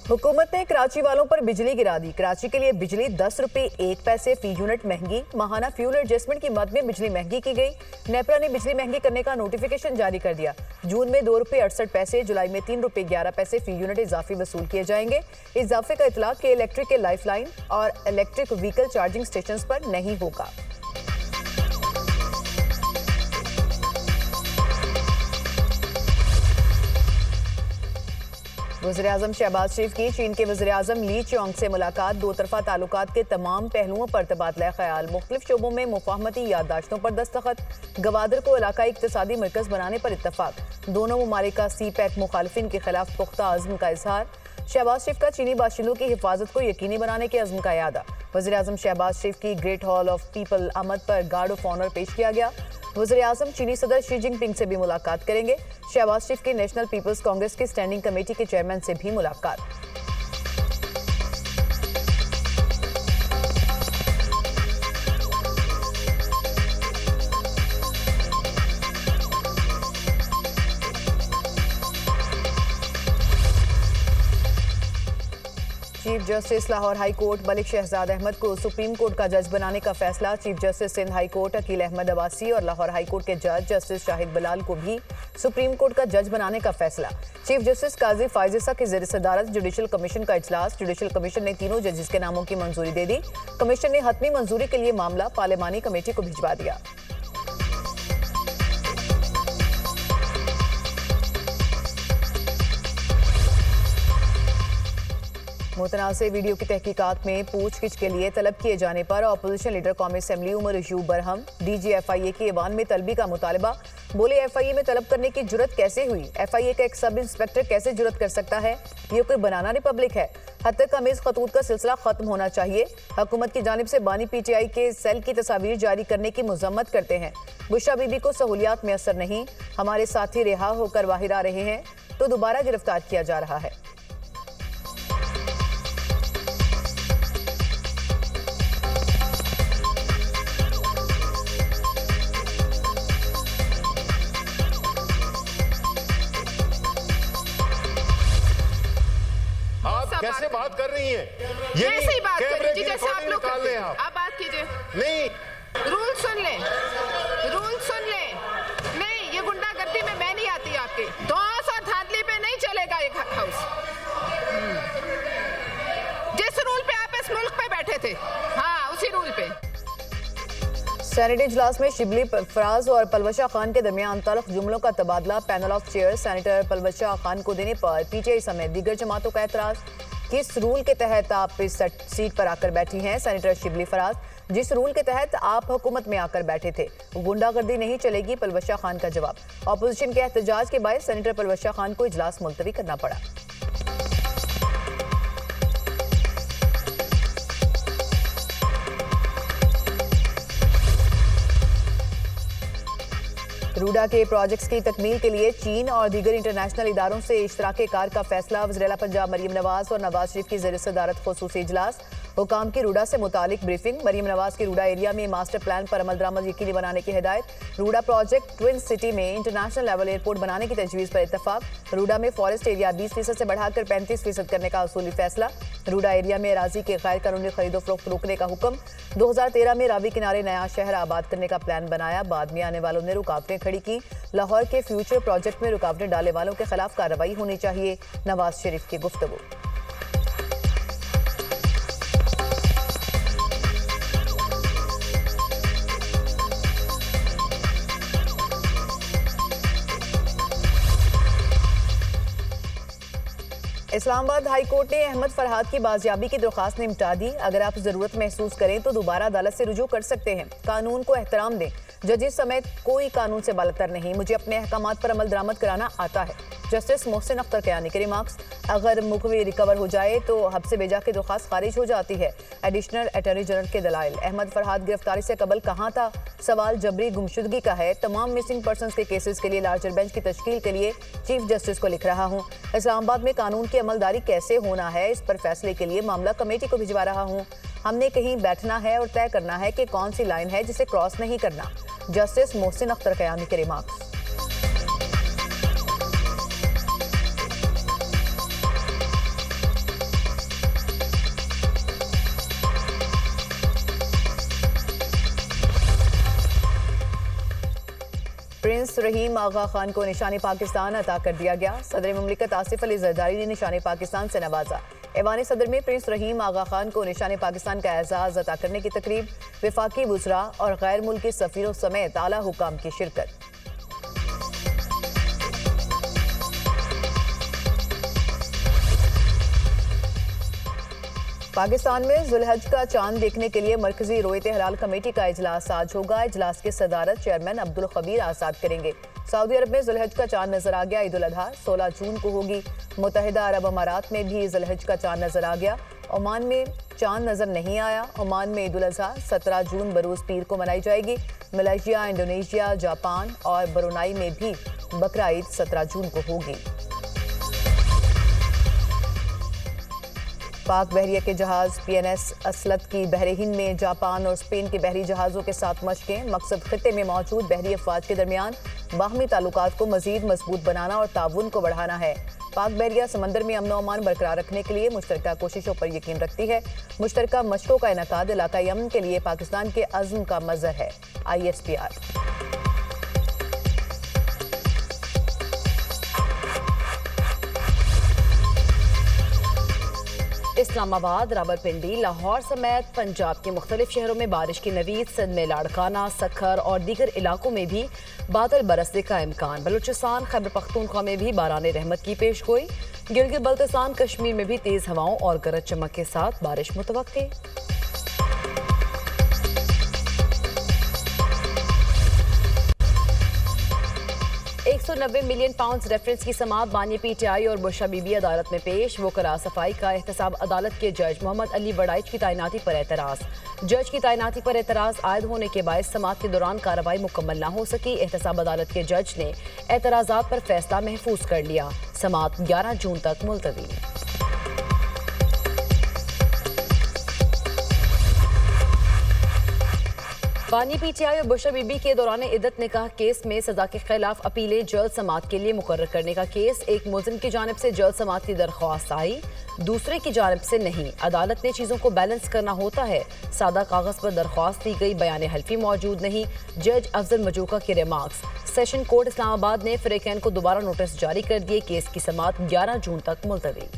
हुकूमत ने कराची वालों पर बिजली गिरा दी। कराची के लिए बिजली 10 रुपए 1 पैसे फी यूनिट महंगी। माहाना फ्यूल एडजस्टमेंट की मद में बिजली महंगी की गई। नेपरा ने बिजली महंगी करने का नोटिफिकेशन जारी कर दिया। जून में 2 रुपए 68 पैसे, जुलाई में 3 रुपए 11 पैसे फी यूनिट इजाफी वसूल किए जाएंगे। इजाफे का इतलाक के इलेक्ट्रिक के लाइफ लाइन और इलेक्ट्रिक व्हीकल चार्जिंग स्टेशन पर नहीं होगा। वज़ीर-ए-आज़म शहबाज शरीफ की चीन के वज़ीर-ए-आज़म ली चियांग से मुलाकात। दो तरफा ताल्लुकात के तमाम पहलुओं पर तबादला ख्याल। मुख्तलिफ शोबों में मुफाहमती याददाश्तों पर दस्तखत। गवादर को इलाकाई इक्तिसादी मरकज बनाने पर इत्तफाक। दोनों ममालिक का सी पैक मुखालिफिन के खिलाफ पुख्ता अज़्म का इजहार। शहबाज शरीफ का चीनी बाशिंदों की हिफाजत को यकीनी बनाने के अज़्म का यादा। वज़ीर-ए-आज़म शहबाज शरीफ की ग्रेट हॉल ऑफ पीपल आमद पर गार्ड ऑफ ऑनर पेश किया गया। वज़ीर-ए-आज़म चीनी सदर शी जिनपिंग से भी मुलाकात करेंगे। शहबाज शरीफ की नेशनल पीपल्स कांग्रेस की स्टैंडिंग कमेटी के चेयरमैन से भी मुलाकात। Chief justice Lahore high court Malik Shahzad Ahmed को सुप्रीम कोर्ट का जज बनाने का फैसला। Chief justice Sindh high court Aqeel Ahmed Abbasi और लाहौर हाई कोर्ट के जज जस्टिस शाहिद बिलाल को भी सुप्रीम कोर्ट का जज बनाने का फैसला। चीफ जस्टिस काजी फायजिसा की ज़ेर सदारत जुडिशल कमीशन का इजलास। जुडिशल कमीशन ने तीनों जजेस के नामों की मंजूरी दे दी। कमीशन ने हतमी मंजूरी के लिए मामला पार्लिमानी कमेटी को भिजवा दिया। मुतनाज़ वीडियो की तहकीकात में पूछगिछ के लिए तलब किए जाने पर अपोजिशन लीडर कौमी assembly Umar Ayub Barham. DG FIA की ऐवान में तलबी का मुतालबा। बोले FIA में तलब करने की जुर्रत कैसे हुई? FIA का एक सब इंस्पेक्टर कैसे जुर्रत कर सकता है? ये कोई बनाना रिपब्लिक है? हद तक अमीज खतूत का सिलसिला खत्म होना चाहिए। हुकूमत की जानिब से बानी PTI के सेल की तस्वीर जारी करने की मजम्मत करते हैं। बुशरा बीबी को सहूलियात मैसर नहीं। हमारे साथी रिहा होकर बाहर आ रहे हैं तो दोबारा गिरफ्तार किया जा रहा है। कैसे बात कर रही हैं? ये कैसे ही बात कर रही हैं जैसे आप लोग निकाल लें आप बात कीजिए। नहीं, रूल सुन लें, रूल सुन लें। नहीं, ये गुंडागर्दी में मैं नहीं आती आपके। दोस और धांधली पे नहीं चलेगा ये हाउस। जिस रूल पे आप इस मुल्क पे बैठे थे, हाँ उसी रूल पे। सेनेट इजलास में शिबली फराज और पलवशा खान के दरमियान तल्ख जुमलों का तबादला। Panel of chair senator Palwasha Khan को देने पर PTI समेत दीगर जमातों का एतराज। किस रूल के तहत आप इस सीट पर आकर बैठी हैं? सेनेटर शिबली फराज, जिस रूल के तहत आप हुकूमत में आकर बैठे थे गुंडागर्दी नहीं चलेगी। पलवशा खान का जवाब। अपोजिशन के एहतजाज के बायस सेनेटर पलवशा खान को इजलास मुलतवी करना पड़ा। रूडा के प्रोजेक्ट्स की तकमील के लिए चीन और दीगर इंटरनेशनल इदारों से इश्तराके कार का फैसला। वज़ीर-ए-आला पंजाब मरीम नवाज और नवाज शरीफ की ज़ेर सदारत खुसूसी इजलास। हुकाम की रूडा से मुतालिक ब्रीफिंग। मरीम नवाज की रूडा एरिया में मास्टर प्लान पर अमल दरामद यकीनी बनाने की हिदायत। रूडा प्रोजेक्ट ट्विन सिटी में इंटरनेशनल लेवल एयरपोर्ट बनाने की तजवीज़ पर इत्तफाक। रूडा में फॉरेस्ट एरिया 20% से बढ़ाकर 35% करने का असूली फैसला। रूडा एरिया में अराजी के गैर कानूनी खरीदो फरोख्त रोकने का हुक्म। 2013 में रावी किनारे नया शहर आबाद करने का प्लान बनाया, बाद में आने वालों ने रुकावटें खड़ी की। लाहौर के फ्यूचर प्रोजेक्ट में रुकावटें डालने वालों के खिलाफ कार्रवाई होनी चाहिए। नवाज शरीफ की गुफ्तगू। इस्लामाबाद हाई कोर्ट ने अहमद फरहाद की बाजियाबी की दरख्वास्त निपटा दी। अगर आप जरूरत महसूस करें तो दोबारा अदालत से रुजू कर सकते हैं। कानून को एहतराम दें। जजेस समेत कोई कानून से बालतर नहीं। मुझे अपने अहकामात पर अमल दरामद कराना आता है। जस्टिस मोहसिन अख्तर कयानी के रिमार्क्स। अगर मुकवी रिकवर हो जाए तो हब्से भेजा की दरख्वास्त खारिज हो जाती है। एडिशनल अटॉर्नी जनरल के दलाइल। अहमद फरहाद गिरफ्तारी से कबल कहाँ था? सवाल जबरी गुमशुदगी का है। तमाम मिसिंग पर्सनस के केसेस के लिए लार्जर बेंच की तश्कील के लिए चीफ जस्टिस को लिख रहा हूँ। इस्लामाबाद में कानून की अमलदारी कैसे होना है, इस पर फैसले के लिए मामला कमेटी को भिजवा रहा हूँ। हमने कहीं बैठना है और तय करना है कि कौन सी लाइन है जिसे क्रॉस नहीं करना। जस्टिस मोहसिन अख्तर कयानी के रिमार्क्स। प्रिंस रहीम आगा खान को निशाने पाकिस्तान अता कर दिया गया। सदर मुमलिकत आसिफ अली जरदारी ने निशाने पाकिस्तान से नवाजा। ऐवान सदर में प्रिंस रहीम आगा खान को निशाने पाकिस्तान का एजाज अता करने की तकरीब, विफाकी वुज़रा और गैर मुल्की सफीरों समेत आला हुकाम की शिरकत। पाकिस्तान में जुलहज का चांद देखने के लिए मरकजी रोयत हलाल कमेटी का इजलास आज होगा। इजलास की सदारत चेयरमैन अब्दुल खबीर आजाद करेंगे। सऊदी अरब में जुलहज का चांद नजर आ गया। ईद उल अजहा 16 जून को होगी। मुत्तहिदा अरब अमारात में भी जुलहज का चांद नजर आ गया। ओमान में चांद नजर नहीं आया। ओमान में ईद उल अजहा 17 जून बरोज पीर को मनाई जाएगी। मलेशिया, इंडोनेशिया, जापान और ब्रुनाई में भी बकरा ईद 17 जून को होगी। पाक बहरिया के जहाज PNS असलत की बहरीन में जापान और स्पेन के बहरी जहाज़ों के साथ मशकें। मकसद खित्ते में मौजूद बहरी अफवाज के दरमियान बाहमी ताल्लुकात को मजीद मजबूत बनाना और ताउन को बढ़ाना है। पाक बहरिया समंदर में अमन अमान बरकरार रखने के लिए मुश्तरका कोशिशों पर यकीन रखती है। मुश्तरका मशकों का इनकाद इलाकाई अमन के लिए पाकिस्तान के अज़्म का मज़हर है। ISPR। इस्लामाबाद, रावलपिंडी, लाहौर समेत पंजाब के मुख्तलिफ शहरों में बारिश की नवीद। सिंध में लाड़काना, सखर और दीगर इलाकों में भी बादल बरसने का इम्कान। बलूचिस्तान, खैबर पख्तूनख्वा में भी बारान रहमत की पेशगोई। गिलगित बल्तिस्तान, कश्मीर में भी तेज हवाओं और गरज चमक के साथ बारिश मुतवक्के। 190 मिलियन पाउंड रेफरेंस की समाअत बानी PTI और बुशरा बीबी अदालत में पेश। वो करा सफाई का एहतसाब अदालत के जज मोहम्मद अली वड़ाइच की तैनाती पर एतराज। जज की तैनाती पर एतराज आयद होने के बायस समाअत के दौरान कार्रवाई मुकम्मल न हो सकी। एहतसाब अदालत के जज ने एतराजात पर फैसला महफूज कर लिया। समाअत 11 जून तक मुलतवी। बानी PTI और बुशरा बीबी के दौरान इद्दत निकाह केस में सजा के खिलाफ अपीलें जल्द समाअत के लिए मुकर्रर करने का केस। एक मुलजिम की जानिब से जल्द समाअत की दरख्वास्त आई, दूसरे की जानिब से नहीं। अदालत ने चीज़ों को बैलेंस करना होता है। सादा कागज पर दरख्वास्त दी गई, बयान हल्फी मौजूद नहीं। जज अफजल मजूका के रिमार्क्स। सेशन कोर्ट इस्लामाबाद ने फ्रेकैन को दोबारा नोटिस जारी कर दिए। केस की समाअत 11 जून तक मुलतवी।